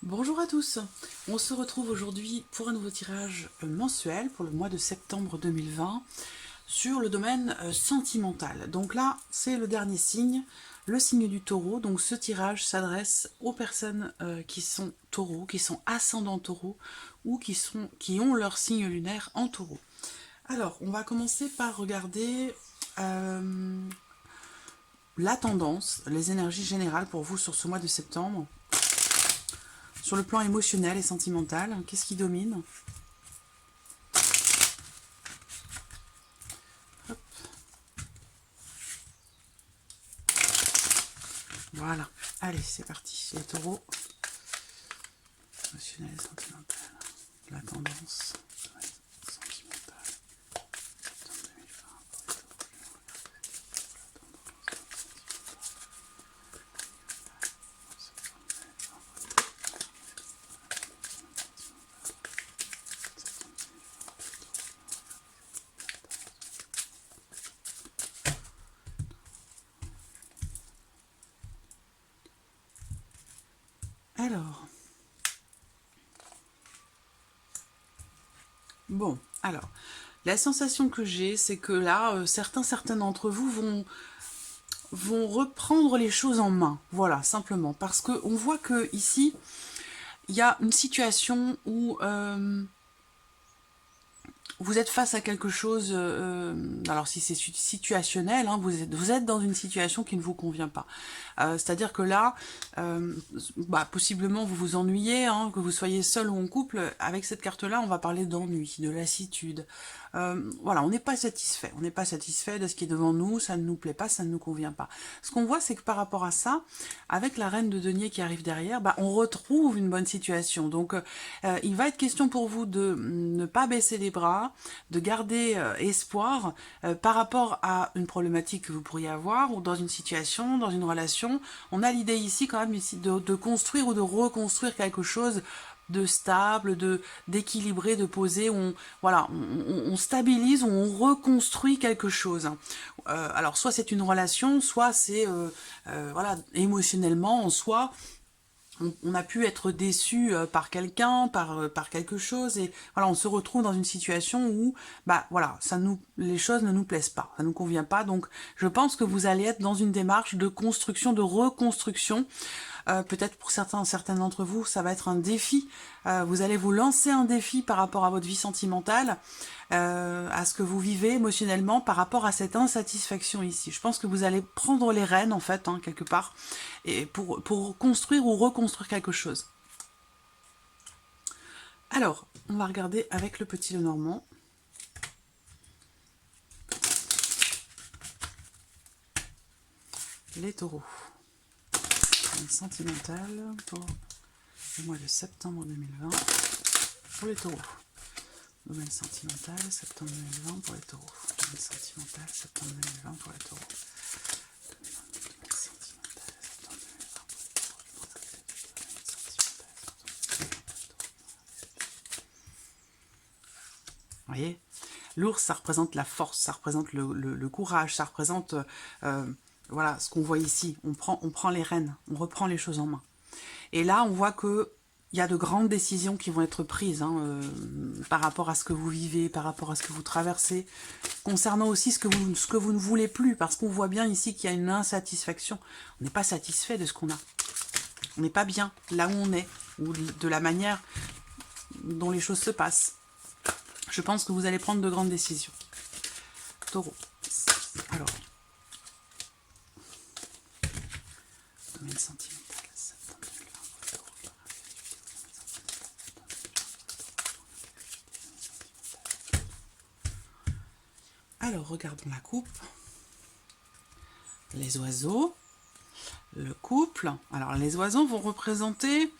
Bonjour à tous, on se retrouve aujourd'hui pour un nouveau tirage mensuel pour le mois de septembre 2020 sur le domaine sentimental. Donc là, c'est le dernier signe, le signe du taureau. Donc ce tirage s'adresse aux personnes qui sont taureaux, qui sont ascendants taureaux ou qui ont leur signe lunaire en taureau. Alors, on va commencer par regarder la tendance, les énergies générales pour vous sur ce mois de septembre. Sur le plan émotionnel et sentimental, qu'est-ce qui domine? Hop. Voilà, allez, c'est parti. Les taureaux, émotionnel et sentimental. La tendance sentimentale. Septembre 2020 pour les taureaux. Alors, bon, alors, la sensation que j'ai, c'est que là, certains d'entre vous vont reprendre les choses en main, voilà, simplement, parce qu'on voit que ici, il y a une situation où vous êtes face à quelque chose, alors si c'est situationnel, hein, vous êtes dans une situation qui ne vous convient pas. C'est-à-dire que là, possiblement vous vous ennuyez, hein, que vous soyez seul ou en couple. Avec cette carte-là, on va parler d'ennui, de lassitude. Voilà, on n'est pas satisfait. On n'est pas satisfait de ce qui est devant nous, ça ne nous plaît pas, ça ne nous convient pas. Ce qu'on voit, c'est que par rapport à ça, avec la reine de denier qui arrive derrière, on retrouve une bonne situation. Donc, il va être question pour vous de ne pas baisser les bras, de garder espoir par rapport à une problématique que vous pourriez avoir ou dans une situation, dans une relation. On a l'idée ici quand même ici de construire ou de reconstruire quelque chose de stable, d'équilibré, de posé, où on stabilise, où on reconstruit quelque chose. Alors soit c'est une relation, soit c'est voilà, émotionnellement en soi, on a pu être déçu par quelqu'un, par quelque chose, et voilà, on se retrouve dans une situation où, voilà, les choses ne nous plaisent pas, ça nous convient pas. Donc, je pense que vous allez être dans une démarche de construction, de reconstruction. Peut-être pour certains d'entre vous, ça va être un défi. Vous allez vous lancer un défi par rapport à votre vie sentimentale, à ce que vous vivez émotionnellement par rapport à cette insatisfaction ici. Je pense que vous allez prendre les rênes, en fait, hein, quelque part, et pour construire ou reconstruire quelque chose. Alors, on va regarder avec le petit Lenormand. Les taureaux. Sentimental pour le mois de septembre 2020 pour les taureaux. Domaine sentimental, septembre 2020 pour les taureaux. Domaine sentimental, septembre 2020 pour les taureaux. Domaine sentimental, septembre 2020 pour les taureaux. Vous voyez, l'ours, ça représente la force, ça représente le courage, ça représente voilà ce qu'on voit ici. On prend les rênes, on reprend les choses en main. Et là, on voit que il y a de grandes décisions qui vont être prises par rapport à ce que vous vivez, par rapport à ce que vous traversez, concernant aussi ce que vous ne voulez plus, parce qu'on voit bien ici qu'il y a une insatisfaction. On n'est pas satisfait de ce qu'on a. On n'est pas bien là où on est, ou de la manière dont les choses se passent. Je pense que vous allez prendre de grandes décisions. Taureau. Alors, domaine sentimental. Alors, regardons la coupe. Les oiseaux, le couple. Alors, les oiseaux vont représenter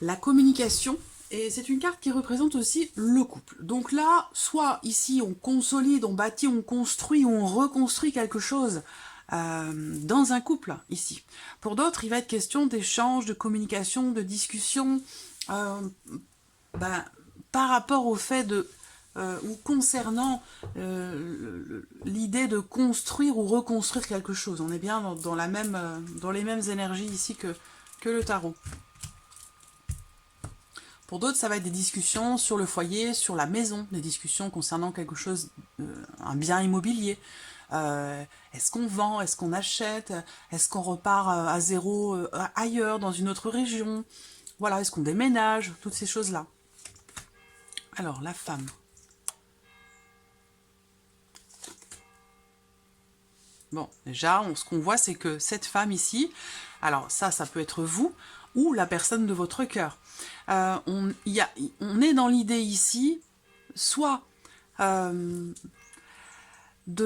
la communication. Et c'est une carte qui représente aussi le couple. Donc là, soit ici, on consolide, on bâtit, on construit, ou on reconstruit quelque chose dans un couple, ici. Pour d'autres, il va être question d'échange, de communication, de discussion, par rapport au fait de... ou concernant l'idée de construire ou reconstruire quelque chose. On est bien dans les mêmes énergies ici que le tarot. Pour d'autres, ça va être des discussions sur le foyer, sur la maison, des discussions concernant quelque chose, un bien immobilier. Est-ce qu'on vend? Est-ce qu'on achète? Est-ce qu'on repart à zéro ailleurs, dans une autre région? Voilà, est-ce qu'on déménage? Toutes ces choses-là. Alors, la femme. Bon, déjà, ce qu'on voit, c'est que cette femme ici, alors ça peut être vous ou la personne de votre cœur. On est dans l'idée ici, soit de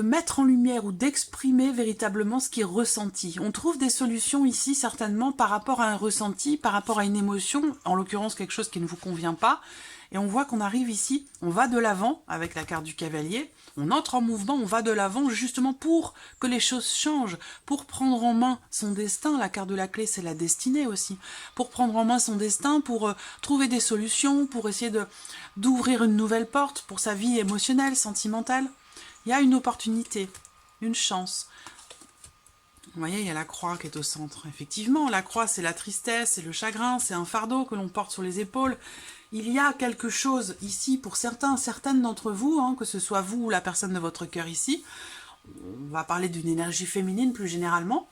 mettre en lumière ou d'exprimer véritablement ce qui est ressenti. On trouve des solutions ici, certainement, par rapport à un ressenti, par rapport à une émotion, en l'occurrence quelque chose qui ne vous convient pas, et on voit qu'on arrive ici, on va de l'avant avec la carte du cavalier, on entre en mouvement, on va de l'avant justement pour que les choses changent, pour prendre en main son destin. La carte de la clé, c'est la destinée aussi. Pour prendre en main son destin, pour trouver des solutions, pour essayer d'ouvrir une nouvelle porte pour sa vie émotionnelle, sentimentale. Il y a une opportunité, une chance. Vous voyez, il y a la croix qui est au centre. Effectivement, la croix, c'est la tristesse, c'est le chagrin, c'est un fardeau que l'on porte sur les épaules. Il y a quelque chose ici pour certaines d'entre vous, hein, que ce soit vous ou la personne de votre cœur ici. On va parler d'une énergie féminine plus généralement.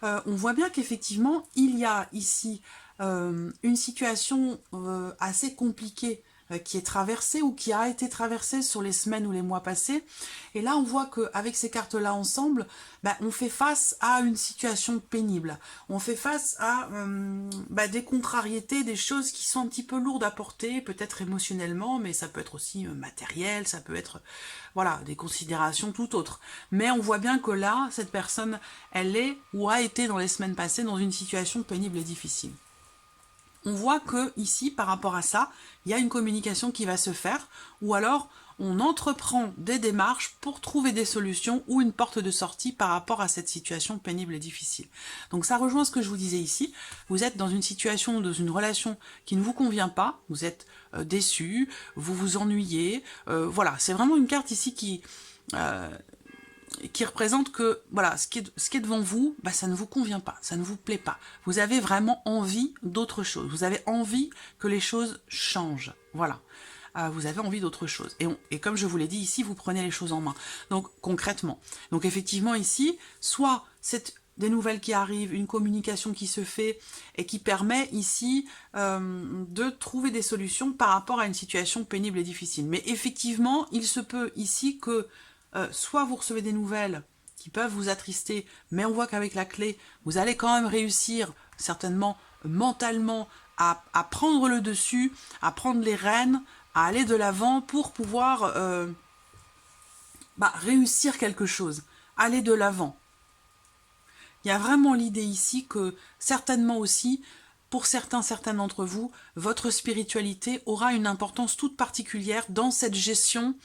On voit bien qu'effectivement, il y a ici une situation assez compliquée qui est traversée ou qui a été traversée sur les semaines ou les mois passés. Et là, on voit qu'avec ces cartes-là ensemble, on fait face à une situation pénible. On fait face à des contrariétés, des choses qui sont un petit peu lourdes à porter, peut-être émotionnellement, mais ça peut être aussi matériel, ça peut être voilà, des considérations tout autres. Mais on voit bien que là, cette personne, elle est ou a été dans les semaines passées dans une situation pénible et difficile. On voit que ici, par rapport à ça, il y a une communication qui va se faire, ou alors on entreprend des démarches pour trouver des solutions ou une porte de sortie par rapport à cette situation pénible et difficile. Donc ça rejoint ce que je vous disais ici, vous êtes dans une situation, dans une relation qui ne vous convient pas, vous êtes déçu, vous vous ennuyez, voilà, c'est vraiment une carte ici qui représente que voilà, ce qui est devant vous, ça ne vous convient pas, ça ne vous plaît pas. Vous avez vraiment envie d'autre chose. Vous avez envie que les choses changent. Voilà. Vous avez envie d'autre chose. Et comme je vous l'ai dit ici, vous prenez les choses en main. Donc concrètement. Donc effectivement ici, soit c'est des nouvelles qui arrivent, une communication qui se fait et qui permet ici de trouver des solutions par rapport à une situation pénible et difficile. Mais effectivement, il se peut ici que soit vous recevez des nouvelles qui peuvent vous attrister, mais on voit qu'avec la clé, vous allez quand même réussir, certainement mentalement, à prendre le dessus, à prendre les rênes, à aller de l'avant pour pouvoir réussir quelque chose, aller de l'avant. Il y a vraiment l'idée ici que, certainement aussi, pour certains d'entre vous, votre spiritualité aura une importance toute particulière dans cette gestion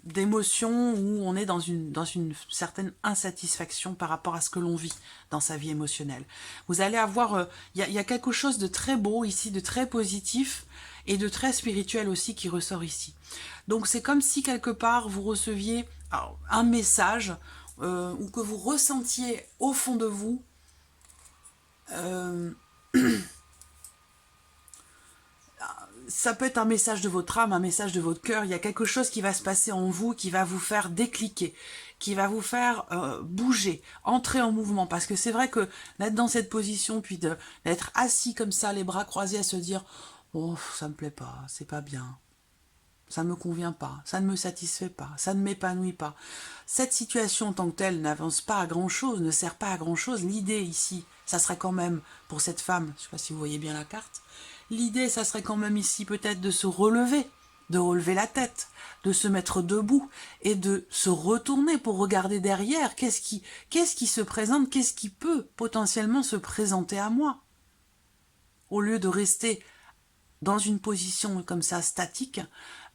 d'émotions où on est dans une certaine insatisfaction par rapport à ce que l'on vit dans sa vie émotionnelle. Vous allez avoir, il y a quelque chose de très beau ici, de très positif et de très spirituel aussi qui ressort ici. Donc c'est comme si quelque part vous receviez un message ou que vous ressentiez au fond de vous ça peut être un message de votre âme, un message de votre cœur. Il y a quelque chose qui va se passer en vous, qui va vous faire décliquer, qui va vous faire bouger, entrer en mouvement. Parce que c'est vrai que d'être dans cette position, puis d'être assis comme ça, les bras croisés, à se dire « Oh, ça me plaît pas, c'est pas bien, ça ne me convient pas, ça ne me satisfait pas, ça ne m'épanouit pas. » Cette situation en tant que telle n'avance pas à grand-chose, ne sert pas à grand-chose. L'idée ici, ça serait quand même, pour cette femme, je ne sais pas si vous voyez bien la carte, l'idée, ça serait quand même ici peut-être de se relever, de relever la tête, de se mettre debout et de se retourner pour regarder derrière. Qu'est-ce qui se présente, qu'est-ce qui peut potentiellement se présenter à moi? Au lieu de rester dans une position comme ça statique,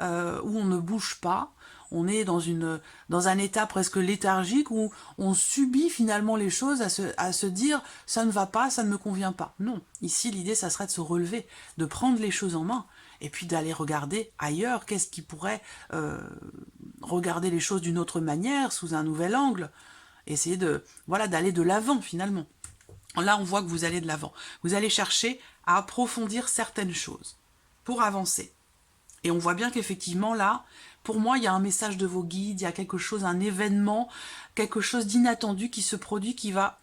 où on ne bouge pas, on est dans un état presque léthargique où on subit finalement les choses à se dire « ça ne va pas, ça ne me convient pas ». Non, ici l'idée ça serait de se relever, de prendre les choses en main et puis d'aller regarder ailleurs, qu'est-ce qui pourrait regarder les choses d'une autre manière, sous un nouvel angle, essayer d'aller de l'avant finalement. Là, on voit que vous allez de l'avant. Vous allez chercher à approfondir certaines choses pour avancer. Et on voit bien qu'effectivement, là, pour moi, il y a un message de vos guides, il y a quelque chose, un événement, quelque chose d'inattendu qui se produit, qui va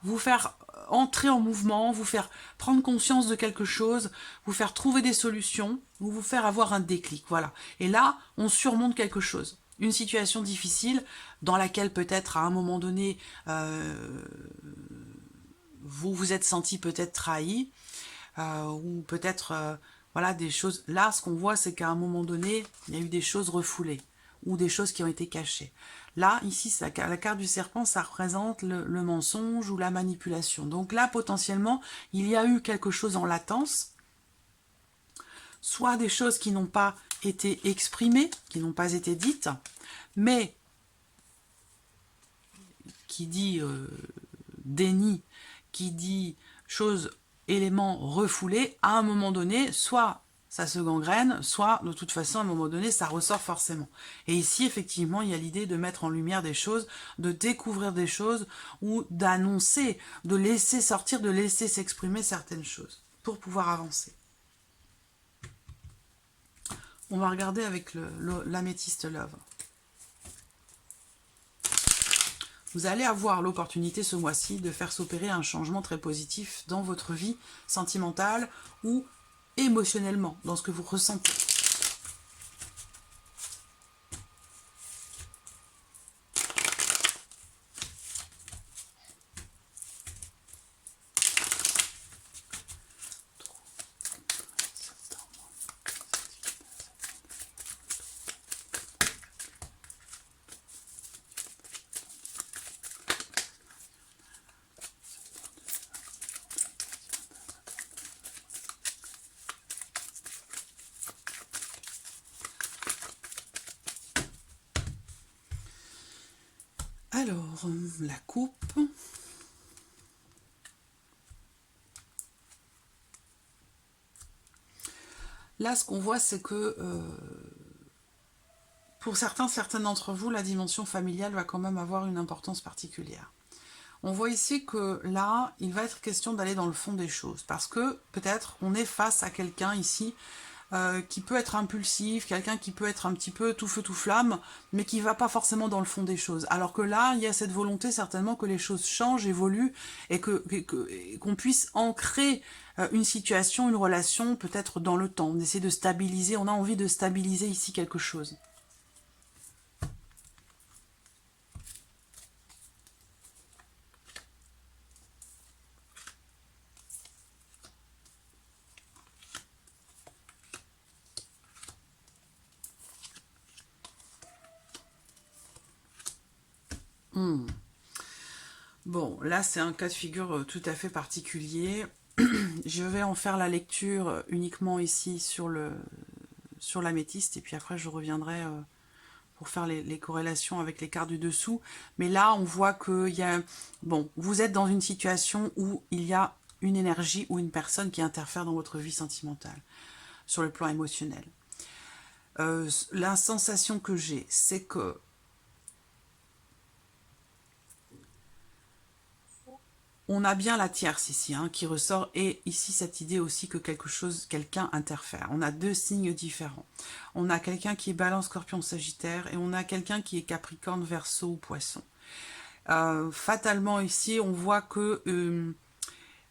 vous faire entrer en mouvement, vous faire prendre conscience de quelque chose, vous faire trouver des solutions, ou vous faire avoir un déclic, voilà. Et là, on surmonte quelque chose. Une situation difficile dans laquelle peut-être à un moment donné, vous vous êtes senti peut-être trahi, ou peut-être voilà des choses. Là, ce qu'on voit, c'est qu'à un moment donné, il y a eu des choses refoulées ou des choses qui ont été cachées. Là, ici, la carte du serpent, ça représente le mensonge ou la manipulation. Donc là, potentiellement, il y a eu quelque chose en latence, soit des choses qui n'ont pas été exprimées, qui n'ont pas été dites, mais qui dit déni, qui dit choses, éléments refoulés, à un moment donné, soit ça se gangrène, soit de toute façon, à un moment donné, ça ressort forcément. Et ici, effectivement, il y a l'idée de mettre en lumière des choses, de découvrir des choses, ou d'annoncer, de laisser sortir, de laisser s'exprimer certaines choses, pour pouvoir avancer. On va regarder avec l'améthyste Love. Vous allez avoir l'opportunité ce mois-ci de faire s'opérer un changement très positif dans votre vie sentimentale ou émotionnellement, dans ce que vous ressentez. Alors, la coupe. Là, ce qu'on voit, c'est que pour certains d'entre vous, la dimension familiale va quand même avoir une importance particulière. On voit ici que là, il va être question d'aller dans le fond des choses. Parce que peut-être on est face à quelqu'un ici qui peut être impulsif, quelqu'un qui peut être un petit peu tout feu tout flamme, mais qui ne va pas forcément dans le fond des choses. Alors que là, il y a cette volonté certainement que les choses changent, évoluent, et qu'on puisse ancrer une situation, une relation, peut-être dans le temps. On essaie de stabiliser, on a envie de stabiliser ici quelque chose. Bon, là c'est un cas de figure tout à fait particulier. Je vais en faire la lecture uniquement ici sur l'améthyste, et puis après je reviendrai pour faire les corrélations avec les cartes du dessous. Mais là, on voit que bon, vous êtes dans une situation où il y a une énergie ou une personne qui interfère dans votre vie sentimentale, sur le plan émotionnel. La sensation que j'ai, c'est que on a bien la tierce ici qui ressort, et ici cette idée aussi que quelqu'un interfère. On a deux signes différents. On a quelqu'un qui est Balance, Scorpion, Sagittaire, et on a quelqu'un qui est Capricorne, Verseau ou Poisson. Fatalement ici, on voit que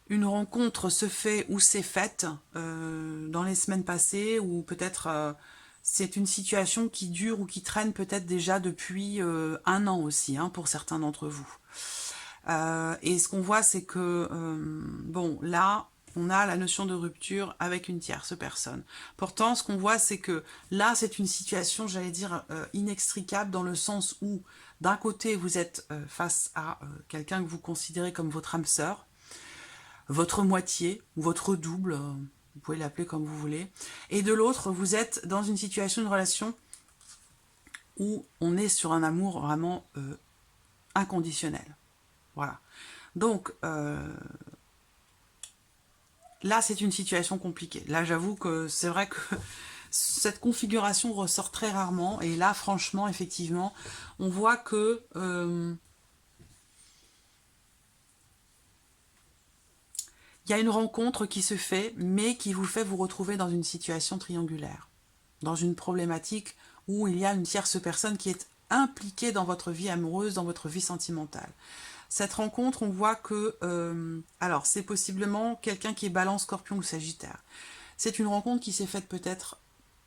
une rencontre se fait ou s'est faite dans les semaines passées, ou peut-être c'est une situation qui dure ou qui traîne peut-être déjà depuis 1 an aussi, pour certains d'entre vous. Et ce qu'on voit, c'est que, bon, là, on a la notion de rupture avec une tierce personne. Pourtant, ce qu'on voit, c'est que là, c'est une situation, j'allais dire, inextricable, dans le sens où, d'un côté, vous êtes face à quelqu'un que vous considérez comme votre âme sœur, votre moitié, ou votre double, vous pouvez l'appeler comme vous voulez, et de l'autre, vous êtes dans une situation, une relation, où on est sur un amour vraiment inconditionnel. Voilà. Donc, là, c'est une situation compliquée. Là, j'avoue que c'est vrai que cette configuration ressort très rarement. Et là, franchement, effectivement, on voit que il y a une rencontre qui se fait, mais qui vous fait vous retrouver dans une situation triangulaire, dans une problématique où il y a une tierce personne qui est impliquée dans votre vie amoureuse, dans votre vie sentimentale. Cette rencontre, on voit que, alors c'est possiblement quelqu'un qui est Balance, Scorpion ou Sagittaire. C'est une rencontre qui s'est faite peut-être,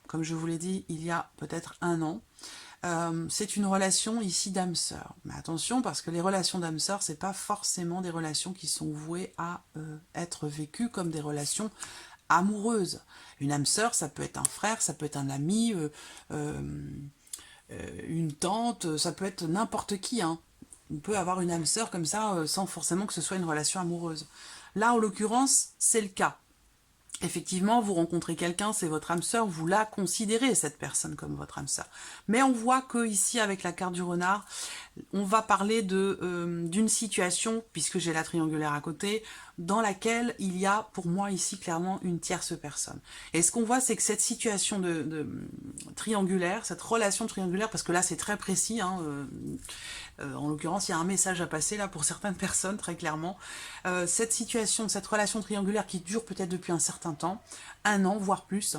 comme je vous l'ai dit, il y a peut-être 1 an. C'est une relation ici d'âme-sœur. Mais attention, parce que les relations d'âme-sœur, c'est pas forcément des relations qui sont vouées à être vécues comme des relations amoureuses. Une âme-sœur, ça peut être un frère, ça peut être un ami, une tante, ça peut être n'importe qui, hein. On peut avoir une âme sœur comme ça, sans forcément que ce soit une relation amoureuse. Là, en l'occurrence, c'est le cas. Effectivement, vous rencontrez quelqu'un, c'est votre âme sœur, vous la considérez, cette personne, comme votre âme sœur. Mais on voit que ici, avec la carte du renard, on va parler d'une situation, puisque j'ai la triangulaire à côté, dans laquelle il y a, pour moi, ici, clairement, une tierce personne. Et ce qu'on voit, c'est que cette situation de triangulaire, cette relation triangulaire, parce que là, c'est très précis, hein, en l'occurrence, il y a un message à passer là pour certaines personnes, très clairement. Cette situation, cette relation triangulaire qui dure peut-être depuis un certain temps, 1 an, voire plus,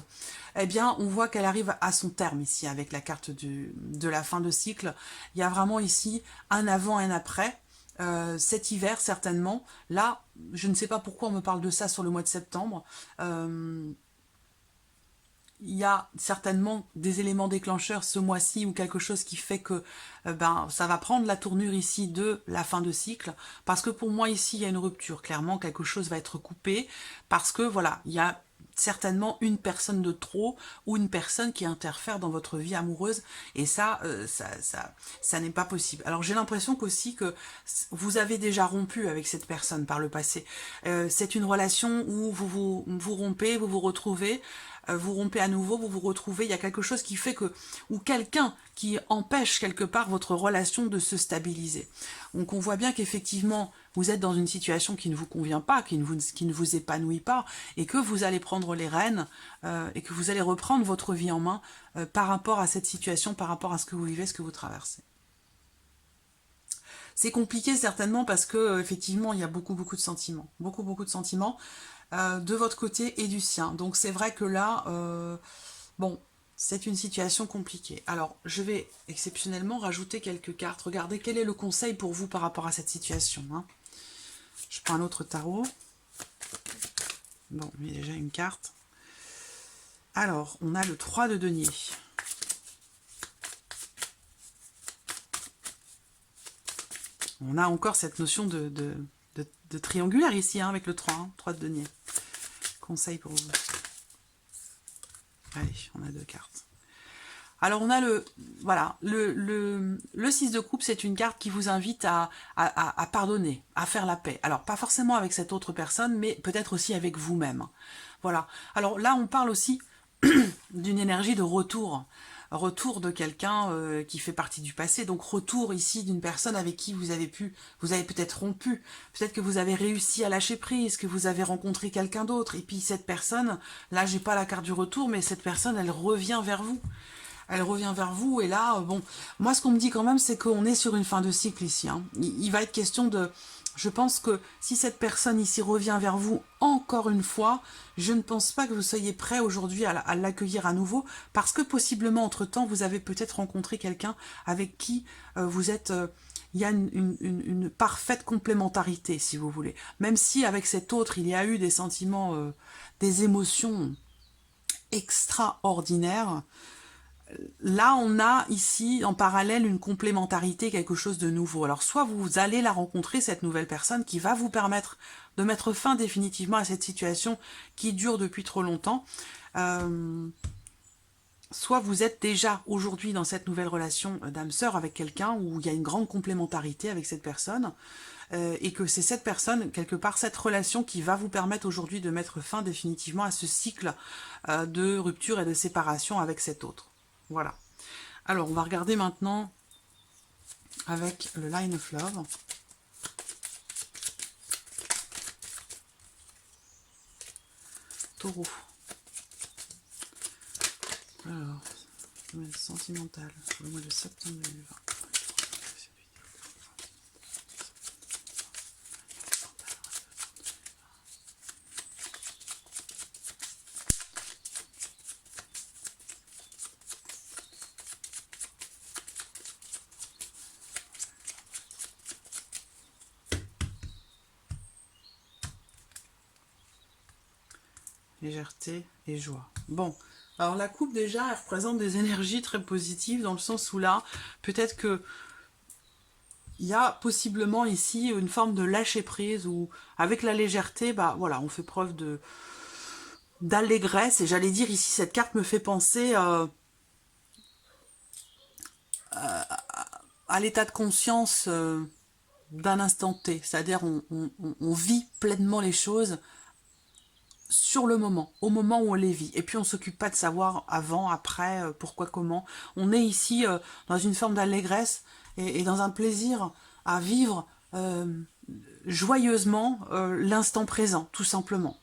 eh bien, on voit qu'elle arrive à son terme ici, avec la carte de la fin de cycle. Il y a vraiment ici un avant et un après. Cet hiver, certainement. Là, je ne sais pas pourquoi on me parle de ça sur le mois de septembre. Il y a certainement des éléments déclencheurs ce mois-ci ou quelque chose qui fait que ça va prendre la tournure ici de la fin de cycle, parce que pour moi ici il y a une rupture, clairement quelque chose va être coupé, parce que voilà, il y a certainement une personne de trop ou une personne qui interfère dans votre vie amoureuse, et ça n'est pas possible. Alors j'ai l'impression qu'aussi que vous avez déjà rompu avec cette personne par le passé. C'est une relation où vous rompez, vous vous retrouvez, vous rompez à nouveau, vous vous retrouvez, il y a quelque chose qui fait que, ou quelqu'un qui empêche quelque part votre relation de se stabiliser. Donc on voit bien qu'effectivement, vous êtes dans une situation qui ne vous convient pas, qui ne vous épanouit pas, et que vous allez prendre les rênes, et que vous allez reprendre votre vie en main par rapport à cette situation, par rapport à ce que vous vivez, ce que vous traversez. C'est compliqué certainement parce que effectivement il y a beaucoup de sentiments, beaucoup de sentiments de votre côté et du sien. Donc c'est vrai que là, bon, c'est une situation compliquée. Alors je vais exceptionnellement rajouter quelques cartes. Regardez quel est le conseil pour vous par rapport à cette situation, hein. Je prends un autre tarot. Bon, il y a déjà une carte. Alors, on a le 3 de denier. On a encore cette notion de triangulaire ici, hein, avec le 3, hein, 3 de denier. Conseil pour vous. Allez, on a 2 cartes. Alors on a le 6 de coupe, c'est une carte qui vous invite à pardonner, à faire la paix. Alors pas forcément avec cette autre personne, mais peut-être aussi avec vous-même. Voilà. Alors là on parle aussi d'une énergie de retour de quelqu'un qui fait partie du passé, donc retour ici d'une personne avec qui vous avez peut-être rompu, peut-être que vous avez réussi à lâcher prise, que vous avez rencontré quelqu'un d'autre, et puis cette personne, là j'ai pas la carte du retour, mais cette personne elle revient vers vous. Elle revient vers vous, et là, bon, moi ce qu'on me dit quand même, c'est qu'on est sur une fin de cycle ici, hein. Il va être question de... Je pense que si cette personne ici revient vers vous encore une fois, je ne pense pas que vous soyez prêt aujourd'hui à l'accueillir à nouveau, parce que possiblement, entre-temps, vous avez peut-être rencontré quelqu'un avec qui vous êtes... il y a une parfaite complémentarité, si vous voulez. Même si avec cet autre, il y a eu des sentiments, des émotions extraordinaires, là, on a ici, en parallèle, une complémentarité, quelque chose de nouveau. Alors, soit vous allez la rencontrer, cette nouvelle personne, qui va vous permettre de mettre fin définitivement à cette situation qui dure depuis trop longtemps. Soit vous êtes déjà aujourd'hui dans cette nouvelle relation d'âme-sœur avec quelqu'un où il y a une grande complémentarité avec cette personne, et que c'est cette personne, quelque part, cette relation qui va vous permettre aujourd'hui de mettre fin définitivement à ce cycle de rupture et de séparation avec cet autre. Voilà. Alors, on va regarder maintenant avec le Line of Love. Taureau. Alors, domaine sentimental pour le mois de septembre 2020. légèreté et joie. Bon, alors la coupe déjà, elle représente des énergies très positives dans le sens où là, peut-être que il y a possiblement ici une forme de lâcher prise où avec la légèreté, bah voilà, on fait preuve de d'allégresse. Et j'allais dire ici, cette carte me fait penser à l'état de conscience d'un instant T. C'est-à-dire on vit pleinement les choses sur le moment, au moment où on les vit. Et puis on s'occupe pas de savoir avant, après, pourquoi, comment. On est ici dans une forme d'allégresse et dans un plaisir à vivre joyeusement l'instant présent, tout simplement.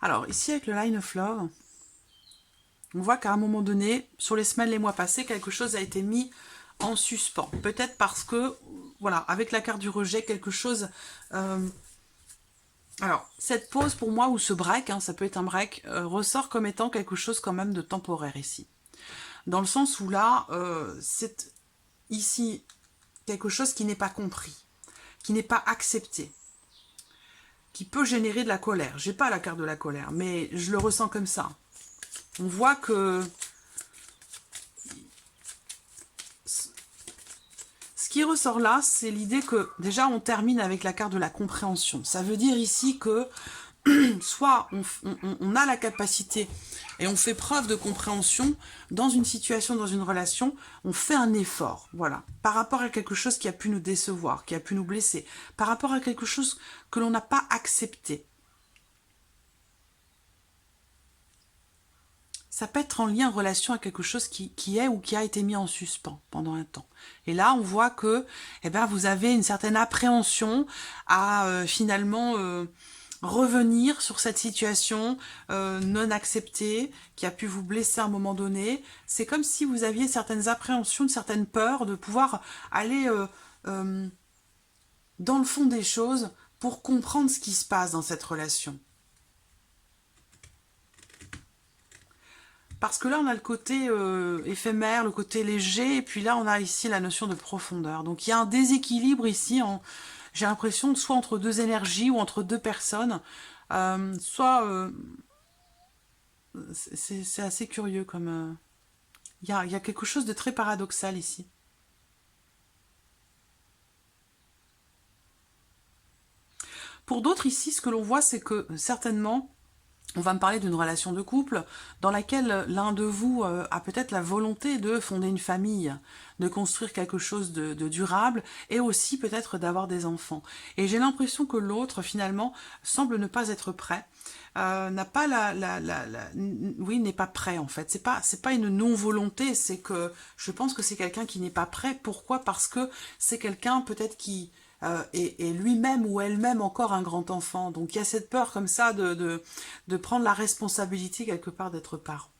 Alors, ici, avec le Line of Love, on voit qu'à un moment donné, sur les semaines, les mois passés, quelque chose a été mis en suspens. Peut-être parce que, voilà, avec la carte du rejet, quelque chose... alors, cette pause, pour moi, ou ce break, hein, ça peut être un break, ressort comme étant quelque chose quand même de temporaire ici. Dans le sens où là, c'est ici quelque chose qui n'est pas compris, qui n'est pas accepté, qui peut générer de la colère. J'ai pas la carte de la colère, mais je le ressens comme ça. On voit que ce qui ressort là, c'est l'idée que déjà on termine avec la carte de la compréhension. Ça veut dire ici que soit on a la capacité et on fait preuve de compréhension dans une situation, dans une relation, on fait un effort, voilà, par rapport à quelque chose qui a pu nous décevoir, qui a pu nous blesser, par rapport à quelque chose que l'on n'a pas accepté. Ça peut être en lien, en relation à quelque chose qui est ou qui a été mis en suspens pendant un temps. Et là, on voit que eh ben, vous avez une certaine appréhension à finalement revenir sur cette situation non acceptée, qui a pu vous blesser à un moment donné. C'est comme si vous aviez certaines appréhensions, certaines peurs de pouvoir aller dans le fond des choses pour comprendre ce qui se passe dans cette relation. Parce que là, on a le côté éphémère, le côté léger, et puis là, on a ici la notion de profondeur. Donc, il y a un déséquilibre ici, j'ai l'impression, soit entre deux énergies ou entre deux personnes, soit... c'est assez curieux comme... Il y a quelque chose de très paradoxal ici. Pour d'autres ici, ce que l'on voit, c'est que certainement... On va me parler d'une relation de couple dans laquelle l'un de vous a peut-être la volonté de fonder une famille, de construire quelque chose de durable et aussi peut-être d'avoir des enfants. Et j'ai l'impression que l'autre, finalement, semble ne pas être prêt, n'a pas oui, n'est pas prêt en fait. C'est pas une non-volonté, c'est que je pense que c'est quelqu'un qui n'est pas prêt. Pourquoi? Parce que c'est quelqu'un peut-être qui... et lui-même ou elle-même encore un grand enfant. Donc il y a cette peur comme ça de prendre la responsabilité quelque part d'être parent.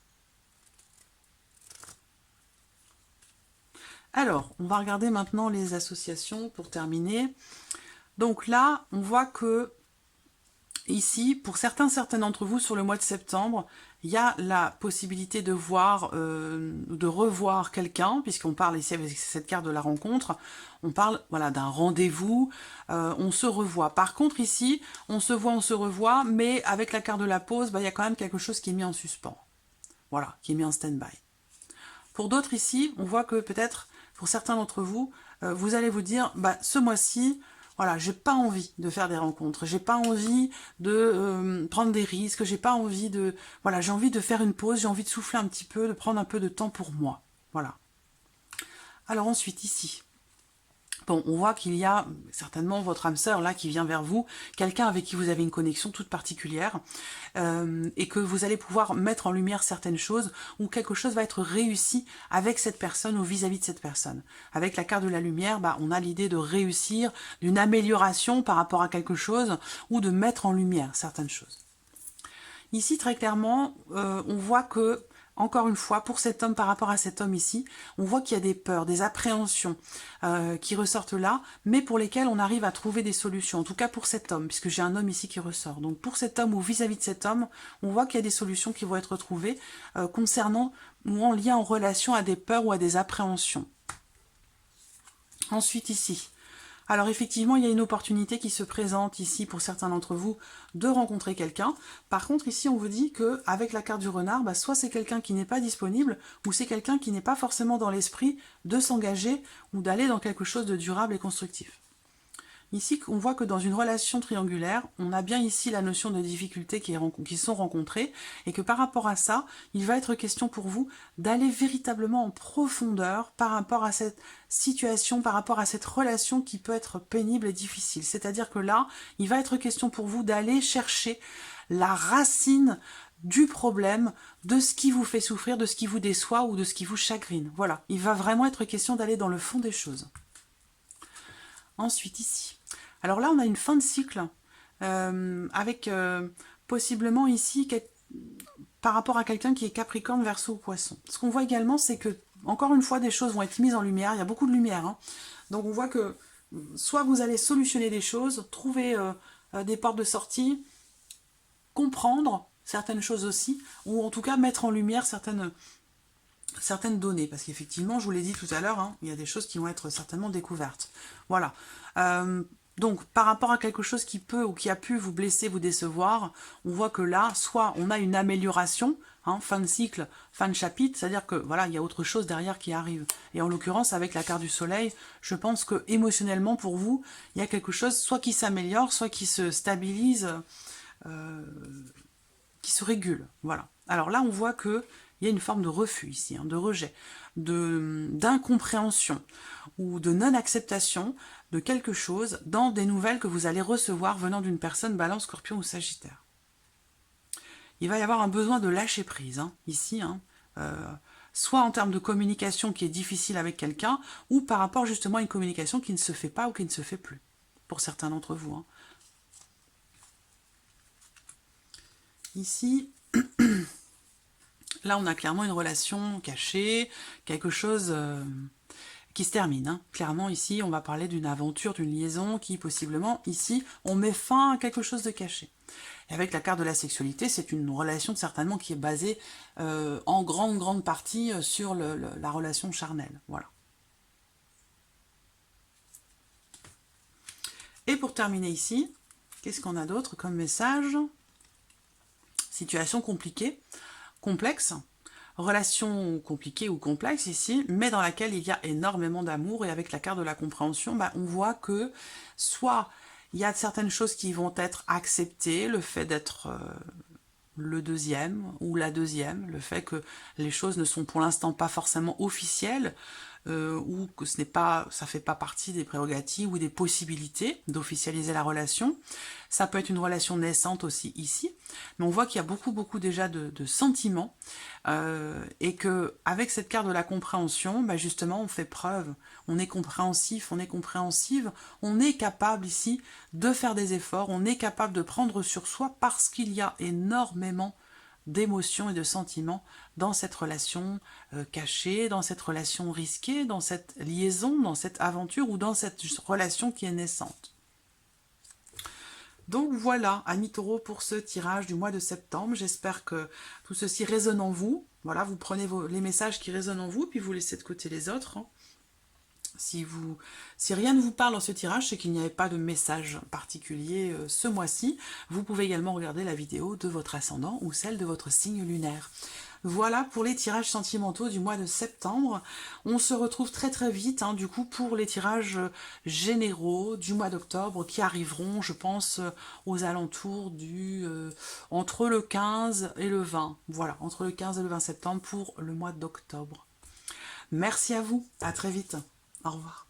Alors, on va regarder maintenant les associations pour terminer. Donc là, on voit que ici, pour certains d'entre vous, sur le mois de septembre, il y a la possibilité de voir, de revoir quelqu'un, puisqu'on parle ici avec cette carte de la rencontre, on parle voilà, d'un rendez-vous, on se revoit. Par contre ici, on se voit, on se revoit, mais avec la carte de la pause, bah, il y a quand même quelque chose qui est mis en suspens. Voilà, qui est mis en stand-by. Pour d'autres ici, on voit que peut-être, pour certains d'entre vous, vous allez vous dire, bah, ce mois-ci, voilà, j'ai pas envie de faire des rencontres, j'ai pas envie de prendre des risques, j'ai pas envie de... Voilà, j'ai envie de faire une pause, j'ai envie de souffler un petit peu, de prendre un peu de temps pour moi. Voilà. Alors ensuite, ici, bon, on voit qu'il y a certainement votre âme sœur là qui vient vers vous, quelqu'un avec qui vous avez une connexion toute particulière et que vous allez pouvoir mettre en lumière certaines choses ou quelque chose va être réussi avec cette personne ou vis-à-vis de cette personne. Avec la carte de la lumière, bah, on a l'idée de réussir, d'une amélioration par rapport à quelque chose ou de mettre en lumière certaines choses. Ici, très clairement, on voit que encore une fois, pour cet homme, par rapport à cet homme ici, on voit qu'il y a des peurs, des appréhensions qui ressortent là, mais pour lesquelles on arrive à trouver des solutions. En tout cas pour cet homme, puisque j'ai un homme ici qui ressort. Donc pour cet homme ou vis-à-vis de cet homme, on voit qu'il y a des solutions qui vont être trouvées concernant ou en lien, en relation à des peurs ou à des appréhensions. Ensuite ici, alors effectivement, il y a une opportunité qui se présente ici pour certains d'entre vous de rencontrer quelqu'un. Par contre, ici, on vous dit qu'avec la carte du renard, bah, soit c'est quelqu'un qui n'est pas disponible, ou c'est quelqu'un qui n'est pas forcément dans l'esprit de s'engager ou d'aller dans quelque chose de durable et constructif. Ici, on voit que dans une relation triangulaire, on a bien ici la notion de difficultés qui sont rencontrées, et que par rapport à ça, il va être question pour vous d'aller véritablement en profondeur par rapport à cette situation, par rapport à cette relation qui peut être pénible et difficile. C'est-à-dire que là, il va être question pour vous d'aller chercher la racine du problème, de ce qui vous fait souffrir, de ce qui vous déçoit ou de ce qui vous chagrine. Voilà, il va vraiment être question d'aller dans le fond des choses. Ensuite, ici. Alors là, on a une fin de cycle, avec possiblement ici, par rapport à quelqu'un qui est Capricorne, Verseau ou Poisson. Ce qu'on voit également, c'est que, encore une fois, des choses vont être mises en lumière. Il y a beaucoup de lumière. Hein. Donc on voit que soit vous allez solutionner des choses, trouver des portes de sortie, comprendre certaines choses aussi, ou en tout cas mettre en lumière certaines données, parce qu'effectivement, je vous l'ai dit tout à l'heure, hein, il y a des choses qui vont être certainement découvertes. Voilà. Donc, par rapport à quelque chose qui peut ou qui a pu vous blesser, vous décevoir, on voit que là, soit on a une amélioration, hein, fin de cycle, fin de chapitre, c'est-à-dire que voilà, il y a autre chose derrière qui arrive. Et en l'occurrence, avec la carte du soleil, je pense que émotionnellement, pour vous, il y a quelque chose soit qui s'améliore, soit qui se stabilise, qui se régule. Voilà. Alors là, on voit que il y a une forme de refus ici, hein, de rejet, d'incompréhension ou de non-acceptation de quelque chose dans des nouvelles que vous allez recevoir venant d'une personne Balance, Scorpion ou Sagittaire. Il va y avoir un besoin de lâcher prise, hein, ici, hein, soit en termes de communication qui est difficile avec quelqu'un, ou par rapport justement à une communication qui ne se fait pas ou qui ne se fait plus, pour certains d'entre vous. Hein. Ici... Là, on a clairement une relation cachée, quelque chose qui se termine. Hein. Clairement, ici, on va parler d'une aventure, d'une liaison qui, possiblement, ici, on met fin à quelque chose de caché. Et avec la carte de la sexualité, c'est une relation certainement qui est basée en grande partie sur la relation charnelle. Voilà. Et pour terminer ici, qu'est-ce qu'on a d'autre comme message? Situation compliquée. Complexe, relation compliquée ou complexe ici, mais dans laquelle il y a énormément d'amour, et avec la carte de la compréhension, bah, on voit que soit il y a certaines choses qui vont être acceptées, le fait d'être le deuxième ou la deuxième, le fait que les choses ne sont pour l'instant pas forcément officielles, ou que ça fait pas partie des prérogatives ou des possibilités d'officialiser la relation. Ça peut être une relation naissante aussi ici, mais on voit qu'il y a beaucoup déjà de sentiments, et que avec cette carte de la compréhension, bah justement on fait preuve, on est compréhensif, on est compréhensive, on est capable ici de faire des efforts, on est capable de prendre sur soi parce qu'il y a énormément d'émotions et de sentiments dans cette relation cachée, dans cette relation risquée, dans cette liaison, dans cette aventure ou dans cette relation qui est naissante. Donc voilà, amis taureaux, pour ce tirage du mois de septembre. J'espère que tout ceci résonne en vous. Voilà, vous prenez les messages qui résonnent en vous, puis vous laissez de côté les autres. Hein. Si rien ne vous parle dans ce tirage, c'est qu'il n'y avait pas de message particulier ce mois-ci. Vous pouvez également regarder la vidéo de votre ascendant ou celle de votre signe lunaire. Voilà pour les tirages sentimentaux du mois de septembre. On se retrouve très vite, hein, du coup, pour les tirages généraux du mois d'octobre qui arriveront, je pense, aux alentours entre le 15 et le 20. Voilà, entre le 15 et le 20 septembre pour le mois d'octobre. Merci à vous, à très vite. Au revoir.